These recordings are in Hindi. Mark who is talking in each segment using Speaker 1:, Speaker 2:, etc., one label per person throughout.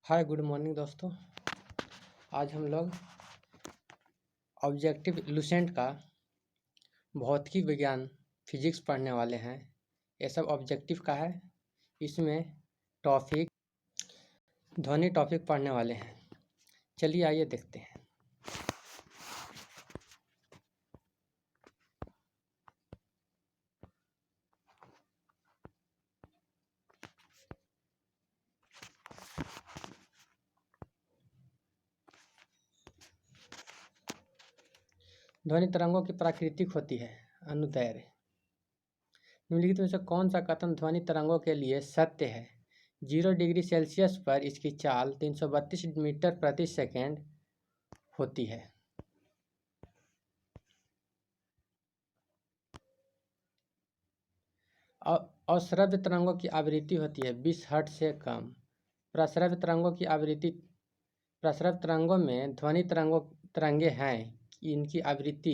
Speaker 1: हाय गुड मॉर्निंग दोस्तों। आज हम लोग ऑब्जेक्टिव लुसेंट का भौतिकी विज्ञान फिजिक्स पढ़ने वाले हैं। ये सब ऑब्जेक्टिव का है। इसमें टॉपिक ध्वनि टॉपिक पढ़ने वाले हैं। चलिए आइए देखते हैं। ध्वनि तरंगों की प्राकृतिक होती है अनुदैर्ध्य। निम्नलिखित में से कौन सा कथन ध्वनि तरंगों के लिए सत्य है? 0 डिग्री सेल्सियस पर इसकी चाल 332 मीटर प्रति सेकेंड होती है। अश्रव्य तरंगों की आवृत्ति होती है 20 हर्ट्ज से कम। प्रस्रव्य तरंगों में ध्वनि तरंगे हैं, इनकी आवृत्ति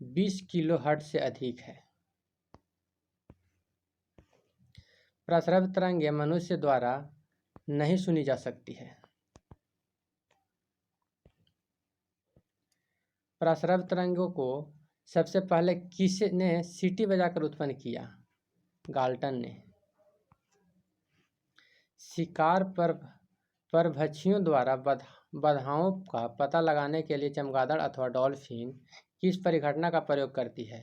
Speaker 1: 20 किलो हर्ट्ज से अधिक है। प्रस्रव्य तरंगे मनुष्य द्वारा नहीं सुनी जा सकती है। प्रस्रव्य तरंगों को सबसे पहले किसने सीटी बजाकर उत्पन्न किया? गाल्टन ने। शिकार परभक्षियों द्वारा बाधाओं का पता लगाने के लिए चमगादड़ अथवा डॉल्फिन किस परिघटना का प्रयोग करती है?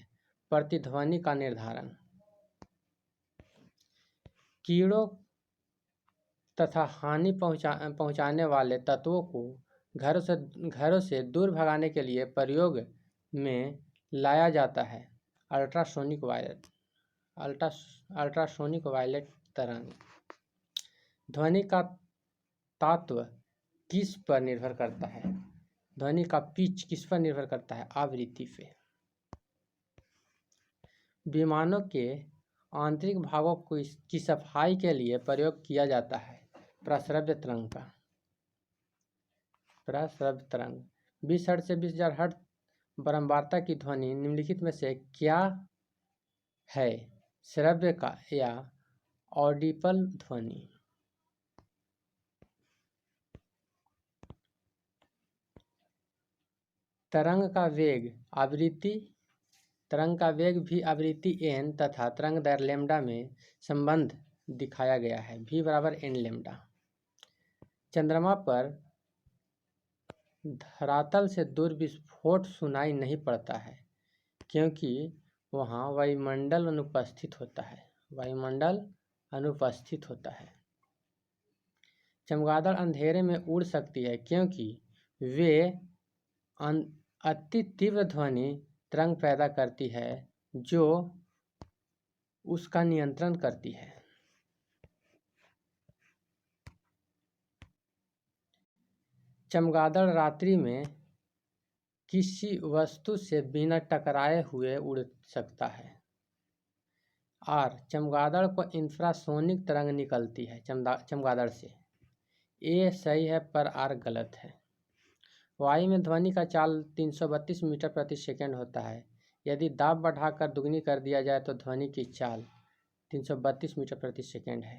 Speaker 1: प्रतिध्वनि का निर्धारण। कीड़ों तथा हानि पहुंचाने वाले तत्वों को घरों से दूर भगाने के लिए प्रयोग में लाया जाता है अल्ट्रासोनिक वायलेट तरंग। ध्वनि का तात्व किस पर निर्भर करता है? ध्वनि का पिच किस पर निर्भर करता है? आवृत्ति पे। विमानों के आंतरिक भागों की सफाई के लिए प्रयोग किया जाता है प्रस्रव्य तरंग का। प्रस्रव्य तरंग 20 हर्ट्ज से 20,000 हर्ट्ज बारंबारता की ध्वनि निम्नलिखित में से क्या है? श्रव्य का या ऑडिबल ध्वनि। तरंग का वेग भी आवृत्ति n तथा तरंगदैर्घ्य लैम्डा में संबंध दिखाया गया है v बराबर n लैम्डा। चंद्रमा पर धरातल से दूर विस्फोट सुनाई नहीं पड़ता है क्योंकि वहाँ वायुमंडल अनुपस्थित होता है। चमगादड़ अंधेरे में उड़ सकती है क्योंकि वे अति तीव्र ध्वनि तरंग पैदा करती है जो उसका नियंत्रण करती है। चमगादड़ रात्रि में किसी वस्तु से बिना टकराए हुए उड़ सकता है। चमगादड़ को इंफ्रासोनिक तरंग निकलती है चमगादड़ से। ए सही है पर आर गलत है। वायु में ध्वनि का चाल 332 मीटर प्रति सेकेंड होता है। यदि दाब बढ़ाकर दुगनी कर दिया जाए तो ध्वनि की चाल 332 मीटर प्रति सेकेंड है।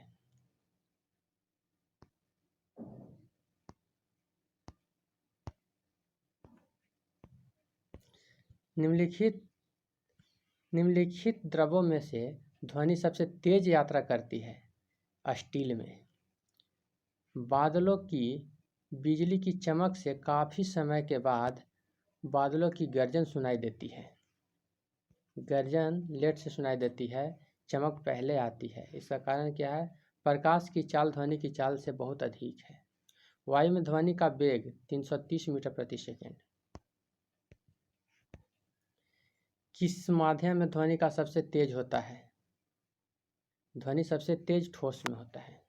Speaker 1: निम्नलिखित द्रवों में से ध्वनि सबसे तेज यात्रा करती है स्टील में। बादलों की बिजली की चमक से काफी समय के बाद बादलों की गर्जन सुनाई देती है। गर्जन लेट से सुनाई देती है, चमक पहले आती है। इसका कारण क्या है? प्रकाश की चाल ध्वनि की चाल से बहुत अधिक है। वायु में ध्वनि का वेग 330 मीटर प्रति सेकेंड। किस माध्यम में ध्वनि का सबसे तेज होता है? ध्वनि सबसे तेज ठोस में होता है।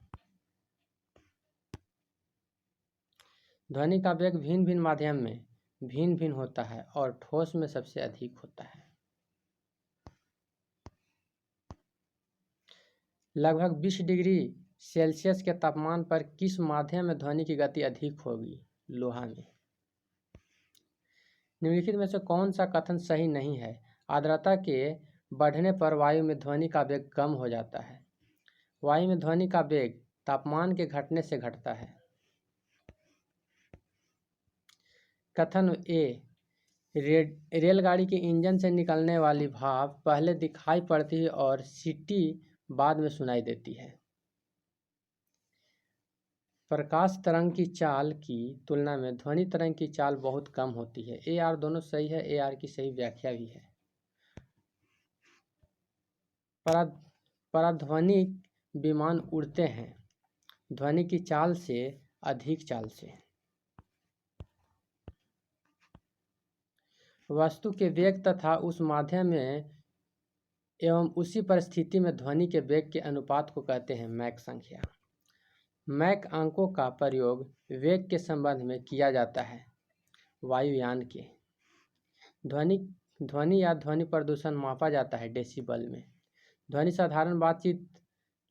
Speaker 1: ध्वनि का वेग भिन्न भिन्न माध्यम में भिन्न भिन्न होता है और ठोस में सबसे अधिक होता है। लगभग 20 डिग्री सेल्सियस के तापमान पर किस माध्यम में ध्वनि की गति अधिक होगी? लोहा में। निम्नलिखित में से कौन सा कथन सही नहीं है? आर्द्रता के बढ़ने पर वायु में ध्वनि का वेग कम हो जाता है। वायु में ध्वनि का वेग तापमान के घटने से घटता है। कथन ए, रेलगाड़ी के इंजन से निकलने वाली भाप पहले दिखाई पड़ती है और सीटी बाद में सुनाई देती है। प्रकाश तरंग की चाल की तुलना में ध्वनि तरंग की चाल बहुत कम होती है। ए आर दोनों सही है, ए आर की सही व्याख्या भी है। पराध्वनिक विमान उड़ते हैं ध्वनि की चाल से अधिक चाल से। वस्तु के वेग तथा उस माध्यम में एवं उसी परिस्थिति में ध्वनि के वेग के अनुपात को कहते हैं मैक संख्या। मैक अंकों का प्रयोग वेग के संबंध में किया जाता है। वायुयान के ध्वनि या ध्वनि प्रदूषण मापा जाता है डेसिबल में। ध्वनि साधारण बातचीत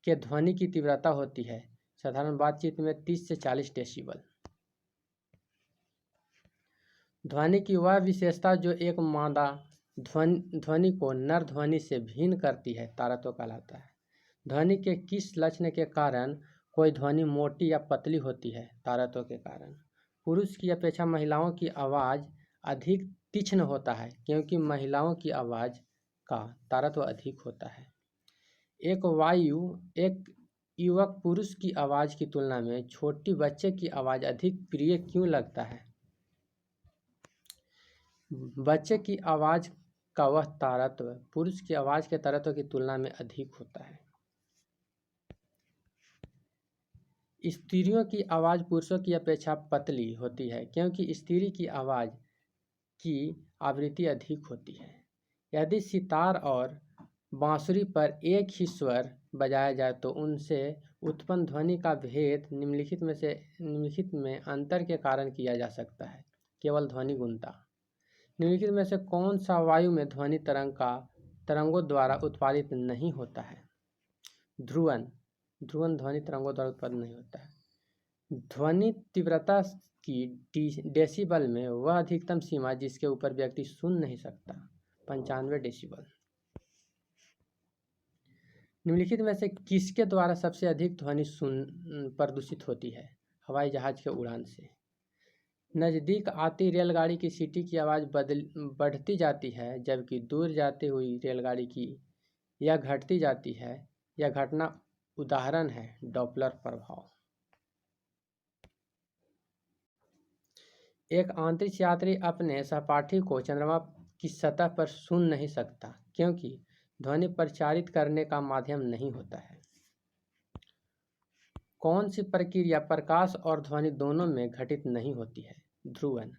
Speaker 1: के ध्वनि की तीव्रता होती है। साधारण बातचीत में 30 से 40 डेसिबल। ध्वनि की वह विशेषता जो एक मादा ध्वनि को नर ध्वनि से भिन्न करती है तारत्व कहलाता है। ध्वनि के किस लक्षण के कारण कोई ध्वनि मोटी या पतली होती है? तारत्व के कारण। पुरुष की अपेक्षा महिलाओं की आवाज़ अधिक तीक्ष्ण होता है क्योंकि महिलाओं की आवाज़ का तारत्व अधिक होता है। एक युवक पुरुष की आवाज़ की तुलना में छोटी बच्चे की आवाज़ अधिक प्रिय क्यों लगता है? बच्चे की आवाज़ का वह तारत्व पुरुष की आवाज़ के तारत्व की तुलना में अधिक होता है। स्त्रियों की आवाज़ पुरुषों की अपेक्षा पतली होती है क्योंकि स्त्री की आवाज़ की आवृत्ति अधिक होती है। यदि सितार और बांसुरी पर एक ही स्वर बजाया जाए तो उनसे उत्पन्न ध्वनि का भेद निम्नलिखित में अंतर के कारण किया जा सकता है। केवल ध्वनि गुणता। निम्नलिखित में से कौन सा वायु में ध्वनि तरंगों द्वारा उत्पादित नहीं होता है? ध्रुवन ध्वनि तरंगों द्वारा उत्पादित नहीं होता है। ध्वनि तीव्रता की डेसिबल में वह अधिकतम सीमा जिसके ऊपर व्यक्ति सुन नहीं सकता 95 डेसिबल। निम्नलिखित में से किसके द्वारा सबसे अधिक ध्वनि प्रदूषित होती है? हवाई जहाज के उड़ान से। नज़दीक आती रेलगाड़ी की सीटी की आवाज़ बढ़ती जाती है जबकि दूर जाती हुई रेलगाड़ी की यह घटती जाती है। यह घटना उदाहरण है डॉपलर प्रभाव। एक अंतरिक्ष यात्री अपने सहपाठी को चंद्रमा की सतह पर सुन नहीं सकता क्योंकि ध्वनि प्रचारित करने का माध्यम नहीं होता है। कौन सी प्रक्रिया प्रकाश और ध्वनि दोनों में घटित नहीं होती है? ध्रुवन।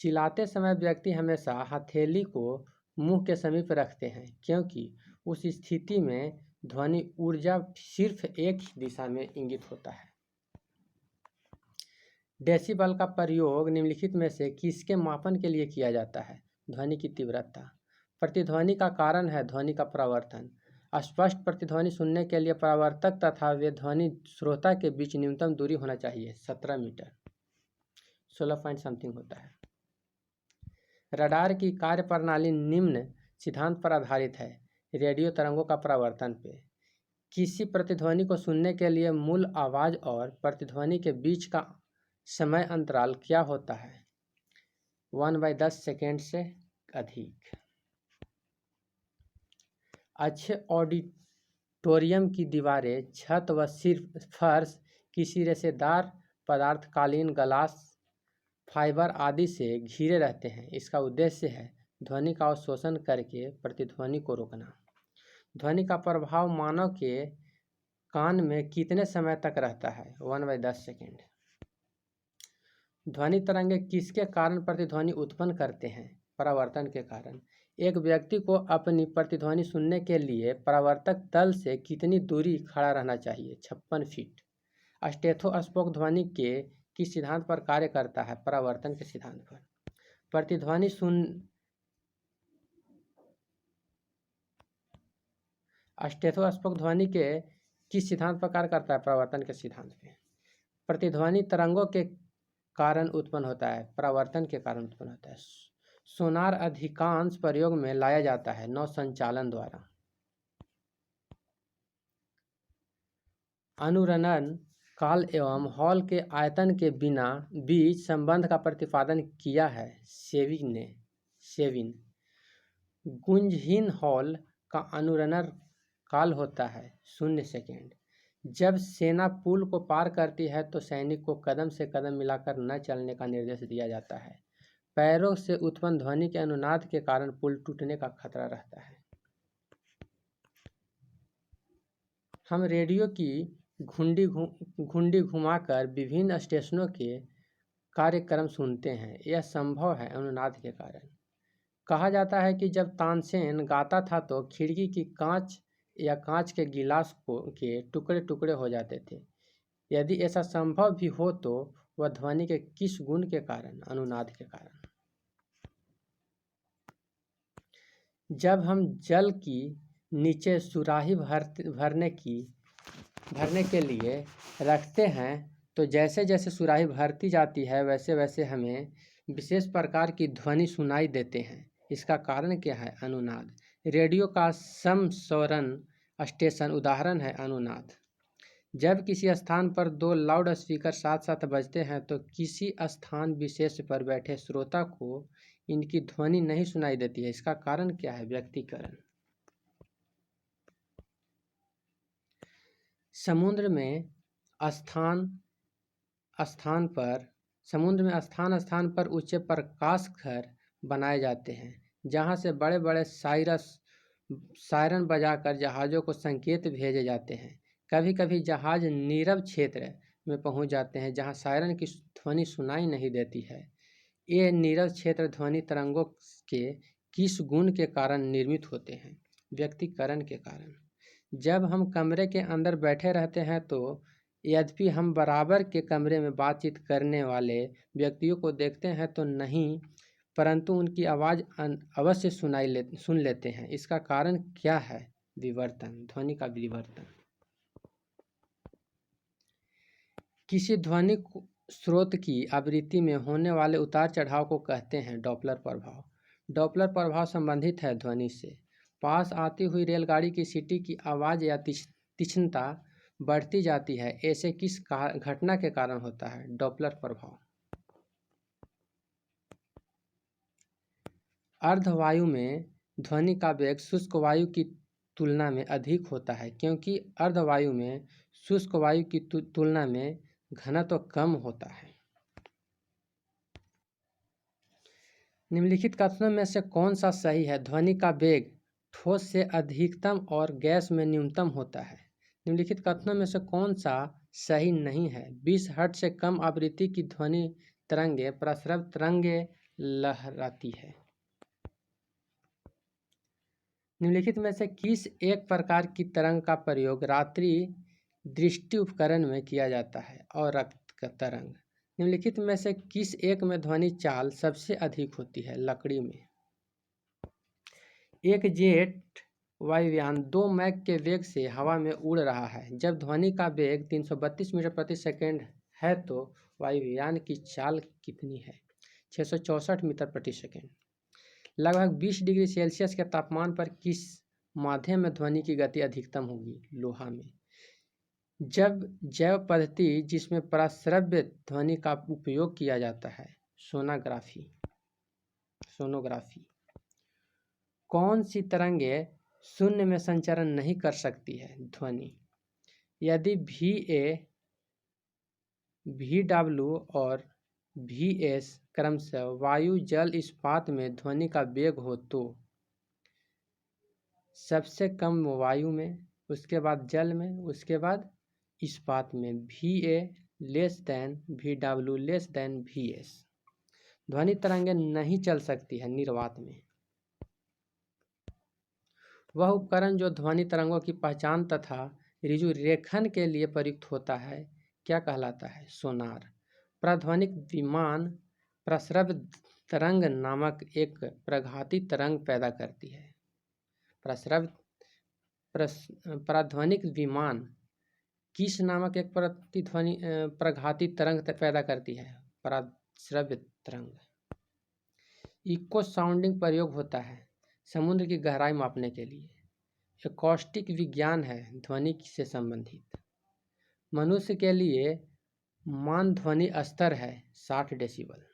Speaker 1: चिल्लाते समय व्यक्ति हमेशा हथेली को मुंह के समीप रखते हैं क्योंकि उस स्थिति में ध्वनि ऊर्जा सिर्फ एक ही दिशा में इंगित होता है। डेसिबल का प्रयोग निम्नलिखित में से किसके मापन के लिए किया जाता है? ध्वनि की तीव्रता। प्रतिध्वनि का कारण है ध्वनि का परावर्तन। अस्पष्ट प्रतिध्वनि सुनने के लिए परावर्तक तथा वे ध्वनि श्रोता के बीच न्यूनतम दूरी होना चाहिए 17 मीटर 16 पॉइंट समथिंग होता है। रडार की कार्यप्रणाली निम्न सिद्धांत पर आधारित है। रेडियो तरंगों का परावर्तन पे। किसी प्रतिध्वनि को सुनने के लिए मूल आवाज़ और प्रतिध्वनि के बीच का समय अंतराल क्या होता है? 1/10 सेकेंड से अधिक। अच्छे ऑडिटोरियम की दीवारें, छत व सिर्फ फर्श किसी रेशेदार पदार्थ, कालीन, ग्लास फाइबर आदि से घिरे रहते हैं। इसका उद्देश्य है ध्वनि का अवशोषण करके प्रतिध्वनि को रोकना। ध्वनि का प्रभाव मानव के कान में कितने समय तक रहता है? 1/10 सेकेंड। ध्वनि तरंगे किसके कारण प्रतिध्वनि उत्पन्न करते हैं? परावर्तन के कारण। एक व्यक्ति को अपनी प्रतिध्वनि सुनने के लिए परावर्तक तल से कितनी दूरी खड़ा रहना चाहिए? 56 फीट। स्टेथोस्कोप ध्वनि के किस सिद्धांत पर कार्य करता है? परावर्तन के सिद्धांत पर। प्रतिध्वनि स्टेथोस्कोप ध्वनि के किस सिद्धांत पर कार्य करता है? परावर्तन के सिद्धांत पे। प्रतिध्वनि तरंगों के कारण उत्पन्न होता है, परावर्तन के कारण उत्पन्न होता है। सोनार अधिकांश प्रयोग में लाया जाता है नौ संचालन द्वारा। अनुरणन काल एवं हॉल के आयतन के बिना बीच संबंध का प्रतिपादन किया है सेविन। गुंजहीन हॉल का अनुरणन काल होता है 0 सेकेंड। जब सेना पुल को पार करती है तो सैनिक को कदम से कदम मिलाकर न चलने का निर्देश दिया जाता है। पैरों से उत्पन्न ध्वनि के अनुनाद के कारण पुल टूटने का खतरा रहता है। हम रेडियो की घुंडी घुमाकर विभिन्न स्टेशनों के कार्यक्रम सुनते हैं। यह संभव है अनुनाद के कारण। कहा जाता है कि जब तानसेन गाता था तो खिड़की की कांच या कांच के गिलास के टुकड़े टुकड़े हो जाते थे। यदि ऐसा संभव भी हो तो वह ध्वनि के किस गुण के कारण? अनुनाद के कारण। जब हम जल की नीचे सुराही भरने के लिए रखते हैं तो जैसे जैसे सुराही भरती जाती है वैसे वैसे हमें विशेष प्रकार की ध्वनि सुनाई देते हैं। इसका कारण क्या है? अनुनाद। रेडियो का समस्वरण स्टेशन उदाहरण है अनुनाद। जब किसी स्थान पर 2 लाउड स्पीकर साथ साथ बजते हैं तो किसी स्थान विशेष पर बैठे श्रोता को इनकी ध्वनि नहीं सुनाई देती है। इसका कारण क्या है? व्यक्तीकरण। समुद्र में स्थान स्थान पर ऊंचे प्रकाश घर बनाए जाते हैं जहां से बड़े बड़े सायरन बजाकर जहाज़ों को संकेत भेजे जाते हैं। कभी कभी जहाज नीरव क्षेत्र में पहुंच जाते हैं जहां सायरन की ध्वनि सुनाई नहीं देती है। ये नीरव क्षेत्र ध्वनि तरंगों के किस गुण के कारण निर्मित होते हैं? व्यक्तीकरण के कारण। जब हम कमरे के अंदर बैठे रहते हैं तो यद्यपि हम बराबर के कमरे में बातचीत करने वाले व्यक्तियों को देखते हैं तो नहीं, परंतु उनकी आवाज़ अवश्य सुन लेते हैं। इसका कारण क्या है? विवर्तन, ध्वनि का विवर्तन। किसी ध्वनि स्रोत की आवृत्ति में होने वाले उतार चढ़ाव को कहते हैं डॉपलर प्रभाव। डॉपलर प्रभाव संबंधित है ध्वनि से। पास आती हुई रेलगाड़ी की सीटी की आवाज़ या तीक्ष्णता बढ़ती जाती है। ऐसे किस घटना के कारण होता है? डॉपलर प्रभाव। अर्धवायु में ध्वनि का वेग शुष्क वायु की तुलना में अधिक होता है क्योंकि अर्धवायु में शुष्क वायु की तुलना में घनत्व कम होता है। निम्नलिखित कथनों में से कौन सा सही है? ध्वनि का वेग ठोस से अधिकतम और गैस में न्यूनतम होता है। निम्नलिखित कथनों में से कौन सा सही नहीं है? 20 हर्ट्ज से कम आवृत्ति की ध्वनि तरंगे प्रसरव तरंगे लहराती है। निम्नलिखित में से किस एक प्रकार की तरंग का प्रयोग रात्रि दृष्टि उपकरण में किया जाता है? और रक्त तरंग। निम्नलिखित में से किस एक में ध्वनि चाल सबसे अधिक होती है? लकड़ी में। एक जेट वायुयान 2 मैक के वेग से हवा में उड़ रहा है। जब ध्वनि का वेग 332 मीटर प्रति सेकेंड है तो वायुयान की चाल कितनी है? 664 मीटर प्रति सेकेंड। लगभग 20 डिग्री सेल्सियस के तापमान पर किस माध्यम में ध्वनि की गति अधिकतम होगी? लोहा में। जब जैव पद्धति जिसमें प्रस्रव्य ध्वनि का उपयोग किया जाता है? सोनोग्राफी। कौन सी तरंगे शून्य में संचरण नहीं कर सकती है? ध्वनि। यदि VA, VW और VS क्रमशः वायु, जल, इस्पात में ध्वनि का वेग हो तो सबसे कम वायु में, उसके बाद जल में, उसके बाद इस्पात में। VA less than VW less than VS। ध्वनि तरंगें नहीं चल सकती है निर्वात में। वह उपकरण जो ध्वनि तरंगों की पहचान तथा ऋजु रेखन के लिए प्रयुक्त होता है क्या कहलाता है? सोनार। प्राध्वनिक विमान प्रसरव तरंग नामक एक प्रघाती तरंग पैदा करती है। प्राध्वनिक विमान किस नामक एक प्रघाती तरंग पैदा करती है? प्रसरव तरंग। इको साउंडिंग प्रयोग होता है समुद्र की गहराई मापने के लिए। एकॉस्टिक विज्ञान है ध्वनि से संबंधित। मनुष्य के लिए मान ध्वनि स्तर है 60 डेसिबल।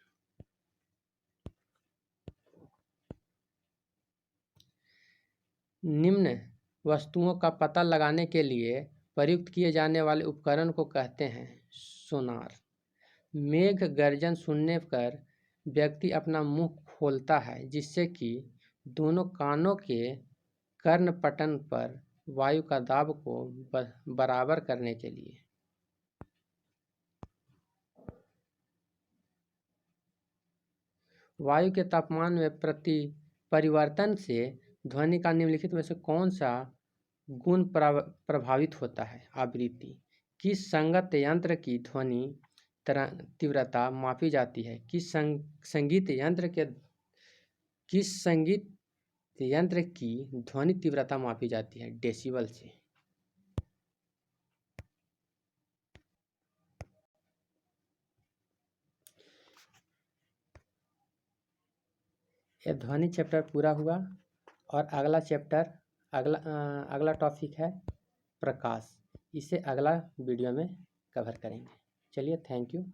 Speaker 1: निम्न वस्तुओं का पता लगाने के लिए प्रयुक्त किए जाने वाले उपकरण को कहते हैं सोनार। मेघ गर्जन सुनने पर व्यक्ति अपना मुंह खोलता है जिससे कि दोनों कानों के कर्णपटल पर वायु का दाब को बराबर करने के लिए। वायु के तापमान में परिवर्तन से ध्वनि का निम्नलिखित में से कौन सा गुण प्रभावित होता है? आवृत्ति। किस संगत यंत्र की ध्वनि तीव्रता मापी जाती है? किस संगीत यंत्र की ध्वनि तीव्रता मापी जाती है? डेसिबल से। यह ध्वनि चैप्टर पूरा हुआ और अगला टॉपिक है प्रकाश। इसे अगला वीडियो में कवर करेंगे। चलिए, थैंक यू।